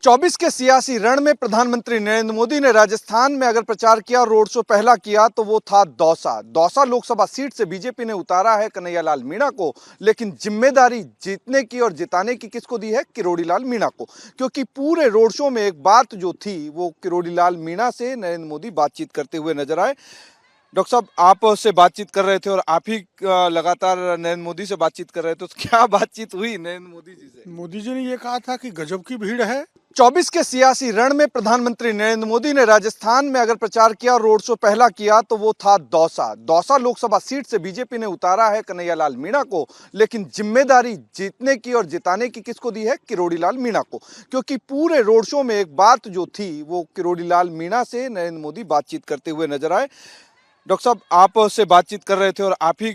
24 के सियासी रण में प्रधानमंत्री नरेंद्र मोदी ने राजस्थान में अगर प्रचार किया, रोड शो पहला किया तो वो था दौसा। दौसा लोकसभा सीट से बीजेपी ने उतारा है कन्हैयालाल मीणा को, लेकिन जिम्मेदारी जीतने की और जिताने की किसको दी है? किरोड़ी लाल मीणा को। क्योंकि पूरे रोड शो में एक बात जो थी वो किरोड़ी लाल मीणा से नरेंद्र मोदी बातचीत करते हुए नजर आए। डॉक्टर साहब, आप उससे बातचीत कर रहे थे और आप ही लगातार नरेंद्र मोदी से बातचीत कर रहे थे, तो क्या बातचीत हुई नरेंद्र मोदी जी से? मोदी जी ने ये कहा था कि गजब की भीड़ है। 24 के सियासी रण में प्रधानमंत्री नरेंद्र मोदी ने राजस्थान में अगर प्रचार किया, रोड शो पहला किया तो वो था दौसा। दौसा लोकसभा सीट से बीजेपी ने उतारा है कन्हैयालाल मीणा को, लेकिन जिम्मेदारी जीतने की और जिताने की किसको दी है? किरोड़ी लाल मीणा को। क्योंकि पूरे रोड शो में एक बात जो थी वो किरोड़ी लाल मीणा से नरेंद्र मोदी बातचीत करते हुए नजर आए। डॉक्टर साहब, आप उससे बातचीत कर रहे थे और आप ही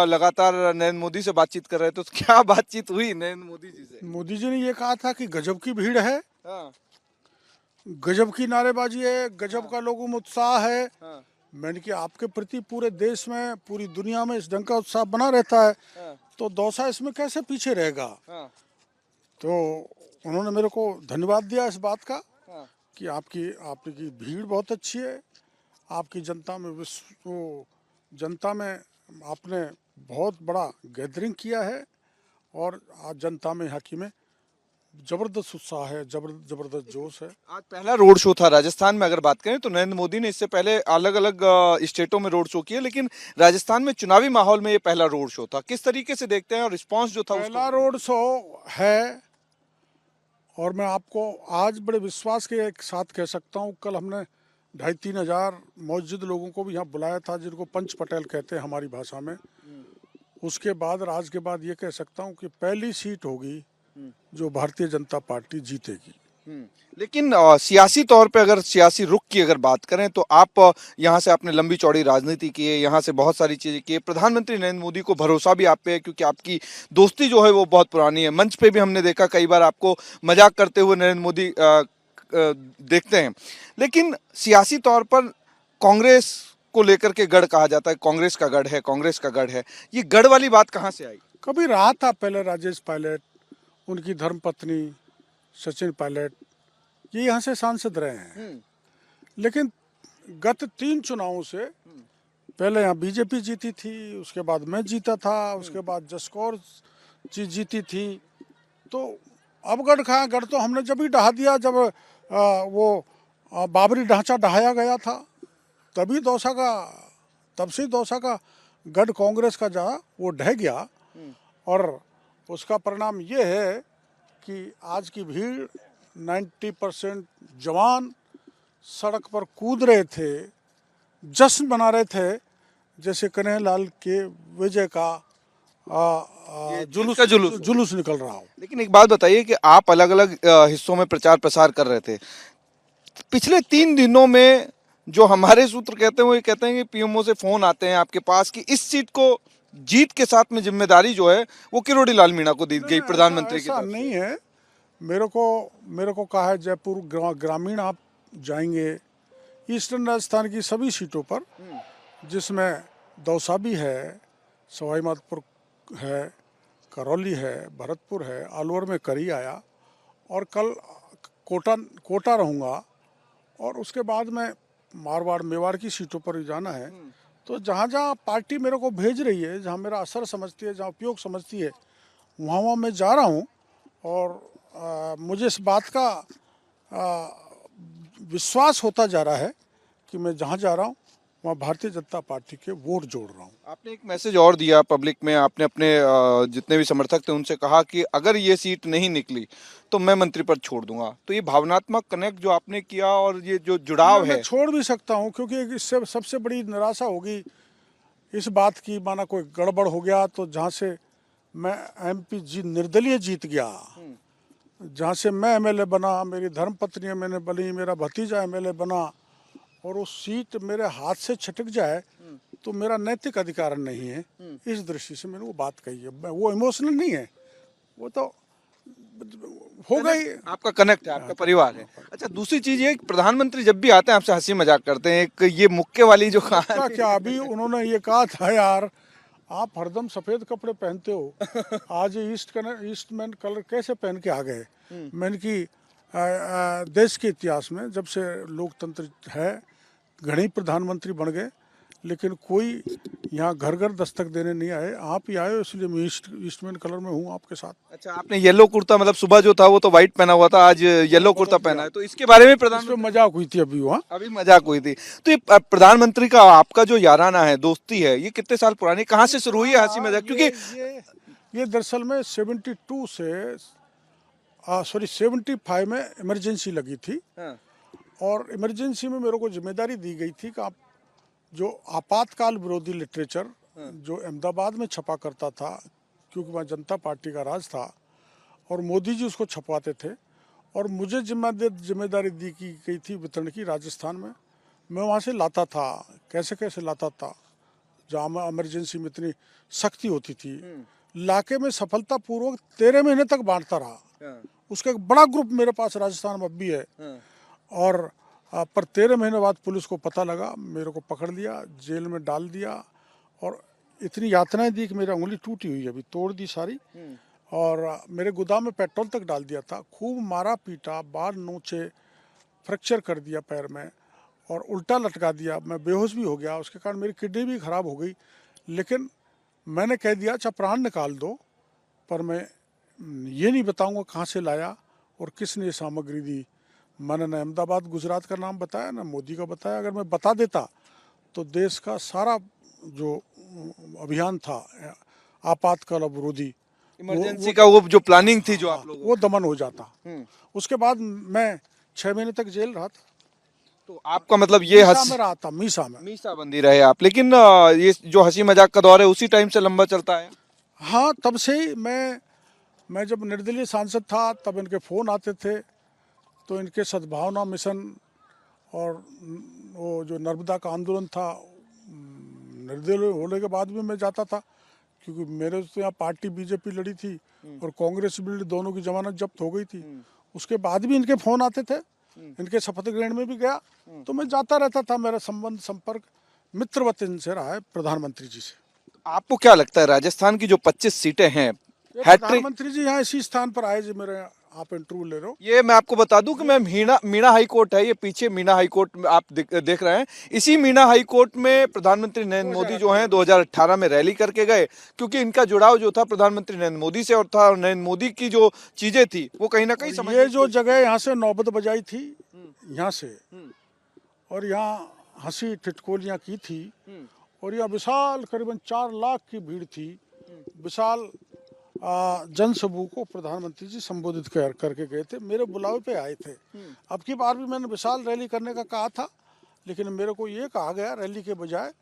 लगातार नरेंद्र मोदी से बातचीत कर रहे थे, तो क्या बातचीत हुई नरेंद्र मोदी जी से? मोदी जी ने ये कहा था कि गजब की भीड़ है, हाँ, गजब की नारेबाजी है, गजब का लोगों में उत्साह है। हाँ, मैंने कि आपके प्रति पूरे देश में, पूरी दुनिया में इस ढंग का उत्साह बना रहता है, हाँ, तो दौसा इसमें कैसे पीछे रहेगा। हाँ, तो उन्होंने मेरे को धन्यवाद दिया इस बात का हाँ। कि आपकी भीड़ बहुत अच्छी है, आपकी जनता में आपने बहुत बड़ा गैदरिंग किया है और आज जनता में यहाँ की में जबरदस्त उत्साह है, जबरदस्त जोश है। आज पहला रोड शो था राजस्थान में। अगर बात करें तो नरेंद्र मोदी ने इससे पहले अलग अलग स्टेटों में रोड शो किए, लेकिन राजस्थान में चुनावी माहौल में ये पहला रोड शो था। किस तरीके से देखते हैं और रिस्पांस जो था पहला उसको? रोड शो है और मैं आपको आज बड़े विश्वास के साथ कह सकता हूँ, कल हमने 2,500-3 हजार मौजूद लोगों को भी यहाँ बुलाया था, जिनको पंच पटेल कहते हैं हमारी भाषा में। उसके बाद आज के बाद ये कह सकता हूँ कि पहली सीट होगी जो भारतीय जनता पार्टी जीतेगी। लेकिन सियासी तौर पे, अगर सियासी रुख की अगर बात करें तो आप यहाँ से आपने लंबी चौड़ी राजनीति की है, यहाँ से बहुत सारी चीजें की है। प्रधानमंत्री नरेंद्र मोदी को भरोसा भी आप पे है, क्योंकि आपकी दोस्ती जो है वो बहुत पुरानी है। मंच पे भी हमने देखा कई बार आपको मजाक करते हुए नरेंद्र मोदी देखते हैं। लेकिन सियासी तौर पर कांग्रेस को लेकर के गढ़ कहा जाता है, कांग्रेस का गढ़ है, कांग्रेस का गढ़ है। ये गढ़ वाली बात कहाँ से आई? कभी रहा था पहले राजेश पायलट, उनकी धर्मपत्नी सचिन पायलट, ये यहाँ से सांसद रहे हैं। लेकिन गत 3 चुनावों से पहले यहाँ बीजेपी जीती थी, उसके बाद मैं जीता था, उसके बाद जसकौर जी जीती थी। तो अब गढ़ कहाँ? गढ़ तो हमने जब ही ढहा दिया जब बाबरी ढांचा ढहाया गया था, तब से दौसा का गढ़ कांग्रेस का जहाँ वो ढह गया। और उसका परिणाम ये है कि आज की भीड़ 90% जवान सड़क पर कूद रहे थे, जश्न मना रहे थे, जैसे कन्हैयालाल के विजय का जुलूस निकल रहा हो। लेकिन एक बात बताइए कि आप अलग अलग हिस्सों में प्रचार प्रसार कर रहे थे। पिछले 3 दिनों में जो हमारे सूत्र कहते हैं वो ये कहते हैं कि पीएमओ से फोन आते हैं आपके पास कि इस सीट को जीत के साथ में जिम्मेदारी जो है वो किरोड़ी लाल मीणा को दी गई प्रधानमंत्री की तरफ से। नहीं है। मेरे को कहा है जयपुर ग्रामीण आप जाएंगे, ईस्टर्न राजस्थान की सभी सीटों पर, जिसमें दौसा भी है, सवाई माधोपुर है, करौली है, भरतपुर है, अलवर में करी आया, और कल कोटा रहूँगा, और उसके बाद में मारवाड़ मेवाड़ की सीटों पर भी जाना है। तो जहाँ जहाँ पार्टी मेरे को भेज रही है, जहाँ मेरा असर समझती है, जहाँ उपयोग समझती है, वहाँ मैं जा रहा हूँ। और मुझे इस बात का विश्वास होता जा रहा है कि मैं जहाँ जा रहा हूँ वहाँ भारतीय जनता पार्टी के वोट जोड़ रहा हूँ। आपने एक मैसेज और दिया पब्लिक में, आपने अपने जितने भी समर्थक थे उनसे कहा कि अगर ये सीट नहीं निकली तो मैं मंत्री पद छोड़ दूंगा। तो ये भावनात्मक कनेक्ट जो आपने किया और ये जो जुड़ाव है, मैं छोड़ भी सकता हूँ, क्योंकि इससे सबसे बड़ी निराशा होगी इस बात की, माना कोई गड़बड़ हो गया तो जहाँ से मैं MP निर्दलीय जीत गया, जहाँ से मैं MLA बना, मेरी धर्मपत्नी MLA बनी, मेरा भतीजा MLA बना, और वो सीट मेरे हाथ से छटक जाए तो मेरा नैतिक अधिकार नहीं है। इस दृष्टि से मैंने वो बात कही है। वो इमोशनल नहीं है, वो तो हो गई। आपका कनेक्ट है, आपका परिवार है। अच्छा, दूसरी चीज ये, प्रधानमंत्री जब भी आते हैं आपसे हंसी मजाक करते हैं। एक ये मुक्के वाली जो कहानी, क्या अभी उन्होंने ये कहा था, यार आप हरदम सफेद कपड़े पहनते हो, आज ईस्टमैन कलर कैसे पहन के आ गए। मैंने कि देश के इतिहास में जब से लोकतंत्र है घणे प्रधानमंत्री बन गए, लेकिन कोई यहाँ घर घर दस्तक देने नहीं आए। आप ही आए हो, इसलिए मैं ईस्टमैन कलर में हूँ आपके साथ। अच्छा, आपने येलो कुर्ता, मतलब सुबह जो था वो तो व्हाइट पहना हुआ था, आज येलो कुर्ता पहना है, तो इसके बारे में इस प्रधानमंत्री, पे मजाक हुई थी अभी वहाँ। अभी मजाक हुई थी। तो ये प्रधानमंत्री का आपका जो याराना है, दोस्ती है, ये कितने साल पुरानी, कहाँ से शुरू हुई है हंसी मजाक? क्योंकि ये दरअसल में 72 से 75 में इमरजेंसी लगी थी। हाँ, और इमरजेंसी में मेरे को जिम्मेदारी दी गई थी कि आप जो आपातकाल विरोधी लिटरेचर जो अहमदाबाद में छपा करता था, क्योंकि वहाँ जनता पार्टी का राज था और मोदी जी उसको छपवाते थे, और मुझे जिम्मेदारी दी की गई थी वितरण की राजस्थान में। मैं वहाँ से लाता था, कैसे कैसे लाता था, जहाँ इमरजेंसी में इतनी सख्ती होती थी, लाके में सफलतापूर्वक 13 महीने तक बांटता रहा। उसका एक बड़ा ग्रुप मेरे पास राजस्थान में अब भी है। और पर 13 महीने बाद पुलिस को पता लगा, मेरे को पकड़ लिया, जेल में डाल दिया, और इतनी यातनाएं दी कि मेरी उंगली टूटी हुई है, अभी तोड़ दी सारी, और मेरे गोदाम में पेट्रोल तक डाल दिया था, खूब मारा पीटा, बाल नोचे, फ्रैक्चर कर दिया पैर में, और उल्टा लटका दिया, मैं बेहोश भी हो गया, उसके कारण मेरी किडनी भी खराब हो गई। लेकिन मैंने कह दिया अच्छा प्राण निकाल दो, पर मैं ये नहीं बताऊंगा कहाँ से लाया और किसने ये सामग्री दी। मैंने न अहमदाबाद गुजरात का नाम बताया, न मोदी का बताया। अगर मैं बता देता तो देश का सारा जो अभियान था आपातकाल विरोधी, इमरजेंसी का वो जो प्लानिंग थी जो आप लोगों वो दमन हो जाता। उसके बाद मैं 6 महीने तक जेल रहा था। तो आपका मतलब ये मीसा में रहा था, मीसा में। मीसा बंदी रहे आप, लेकिन ये जो हंसी मजाक का दौर है उसी टाइम से लंबा चलता है। हाँ, तब से ही मैं जब निर्दलीय सांसद था तब इनके फ़ोन आते थे, तो इनके सद्भावना मिशन और वो जो नर्मदा का आंदोलन था, निर्दलीय होने के बाद भी मैं जाता था, क्योंकि मेरे तो यहाँ पार्टी बीजेपी लड़ी थी और कांग्रेस भी लड़ी, दोनों की जमानत जब्त हो गई थी। उसके बाद भी इनके फ़ोन आते थे, इनके शपथ ग्रहण में भी गया, तो मैं जाता रहता था। मेरा संपर्क मित्रवत इनसे रहा है, प्रधानमंत्री जी से। आपको क्या लगता है राजस्थान की जो 25 सीटें हैं, प्रधानमंत्री जी यहाँ इसी स्थान पर आए जी, मेरे आप इंटरव्यू ले रहे हो। ये मैं आपको बता दूं कि मैं मीणा हाई कोर्ट है, ये पीछे मीणा हाई कोर्ट आप देख रहे हैं। इसी मीणा हाई कोर्ट में प्रधानमंत्री नरेंद्र मोदी जो हैं 2018 में रैली करके गए, क्योंकि इनका जुड़ाव जो था प्रधानमंत्री नरेंद्र मोदी से और था, और नरेंद्र मोदी की जो चीजें थी वो कहीं ना कहीं ये जो जगह यहाँ से नौबत बजाई थी यहाँ से, और यहाँ हंसी ठिठकोलियाँ की थी, और यह विशाल करीबन 4 लाख की भीड़ थी, विशाल जनसमूह को प्रधानमंत्री जी संबोधित करके गए थे, मेरे बुलावे पे आए थे। अब की बार भी मैंने विशाल रैली करने का कहा था, लेकिन मेरे को ये कहा गया रैली के बजाय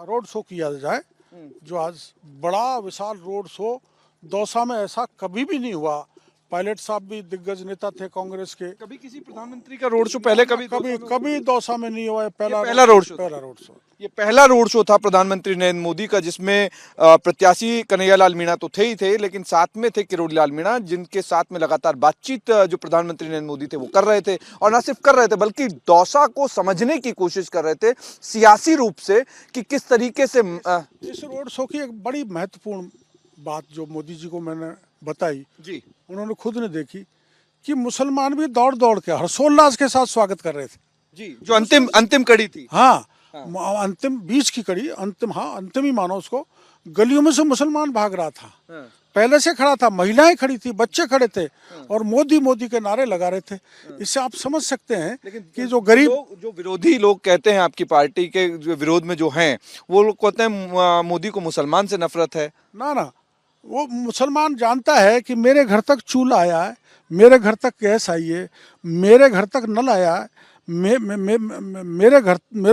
रोड शो किया जाए, जो आज बड़ा विशाल रोड शो दौसा में ऐसा कभी भी नहीं हुआ। पायलट साहब भी दिग्गज नेता थे कांग्रेस के। कभी किसी प्रधानमंत्री का रोड शो पहले कभी दौसा में नहीं हुआ है, पहला रोड शो। ये पहला रोड शो था प्रधानमंत्री नरेंद्र मोदी का, जिसमें प्रत्याशी कन्हैयालाल मीणा तो थे ही थे, लेकिन साथ में थे किरोड़ी लाल मीणा, जिनके साथ में लगातार बातचीत जो प्रधानमंत्री नरेंद्र मोदी थे वो कर रहे थे, और न सिर्फ कर रहे थे बल्कि दौसा को समझने की कोशिश कर रहे थे सियासी रूप से कि किस तरीके से। इस रोड शो की एक बड़ी महत्वपूर्ण बात जो मोदी जी को मैंने बताई जी, उन्होंने खुद ने देखी कि मुसलमान भी दौड़ दौड़ के हर्षोल्लास के साथ स्वागत कर रहे थे जी, जो अंतिम कड़ी थी। हाँ, अंतिम बीच की कड़ी, अंतिम ही मानो उसको। गलियों में से मुसलमान भाग रहा था, पहले से खड़ा था, महिलाएं खड़ी थी, बच्चे खड़े थे, और मोदी मोदी के नारे लगा रहे थे। इससे आप समझ सकते हैं कि जो गरीब जो विरोधी लोग कहते हैं आपकी पार्टी के जो विरोध में जो हैं, वो लोग कहते हैं मोदी को मुसलमान से नफरत है। ना, वो मुसलमान जानता है कि मेरे घर तक चूल्हा आया है, मेरे घर तक गैस आई है, मेरे घर तक नल आया है, मेरे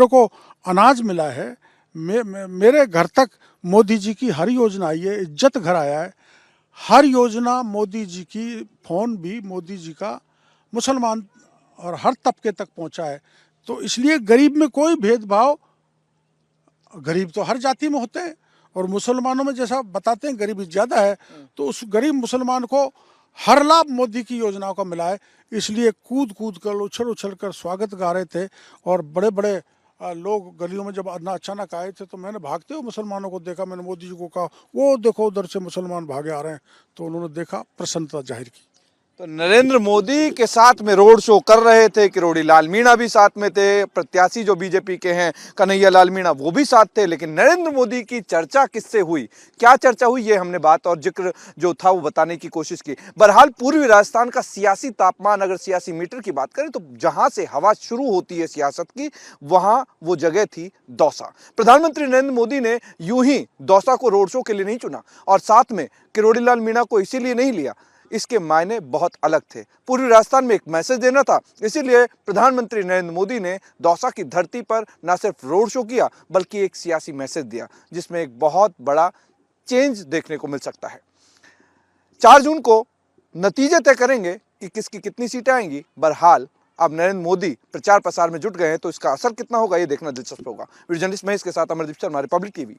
को अनाज मिला है, मेरे घर तक मोदी जी की हर योजना आई है, इज्जत घर आया है, हर योजना मोदी जी की, फोन भी मोदी जी का मुसलमान और हर तबके तक पहुंचा है। तो इसलिए गरीब में कोई भेदभाव, गरीब तो हर जाति में होते हैं, और मुसलमानों में जैसा बताते हैं गरीबी ज़्यादा है, तो उस गरीब मुसलमान को हर लाभ मोदी की योजनाओं का मिला है। इसलिए कूद कूद कर, उछल कर स्वागत गा रहे थे, और बड़े बड़े लोग गलियों में जब अचानक आए थे तो मैंने भागते हुए मुसलमानों को देखा, मैंने मोदी जी को कहा वो देखो उधर से मुसलमान भागे आ रहे हैं, तो उन्होंने देखा, प्रसन्नता जाहिर की। तो नरेंद्र मोदी के साथ में रोड शो कर रहे थे, किरोड़ी लाल मीणा भी साथ में थे, प्रत्याशी जो बीजेपी के हैं कन्हैया लाल मीणा वो भी साथ थे। लेकिन नरेंद्र मोदी की चर्चा किससे हुई, क्या चर्चा हुई, ये हमने बात और जिक्र जो था वो बताने की कोशिश की। बहरहाल पूर्वी राजस्थान का सियासी तापमान, अगर सियासी मीटर की बात करें तो जहां से हवा शुरू होती है सियासत की, वहां वो जगह थी दौसा। प्रधानमंत्री नरेंद्र मोदी ने यूं ही दौसा को रोड शो के लिए नहीं चुना और साथ में किरोड़ी लाल मीणा को इसीलिए नहीं लिया, इसके मायने बहुत अलग थे। पूर्वी राजस्थान में एक मैसेज देना था, इसीलिए प्रधानमंत्री नरेंद्र मोदी ने दौसा की धरती पर न सिर्फ रोड शो किया बल्कि एक सियासी मैसेज दिया, जिसमें एक बहुत बड़ा चेंज देखने को मिल सकता है। 4 जून को नतीजे तय करेंगे कि किसकी कितनी सीटें आएंगी। बहरहाल अब नरेंद्र मोदी प्रचार प्रसार में जुट गए हैं, तो इसका असर कितना होगा ये देखना दिलचस्प होगा। वीडियो जर्नलिस्ट महेश के साथ अमरदीप शर्मा, रिपब्लिक टीवी।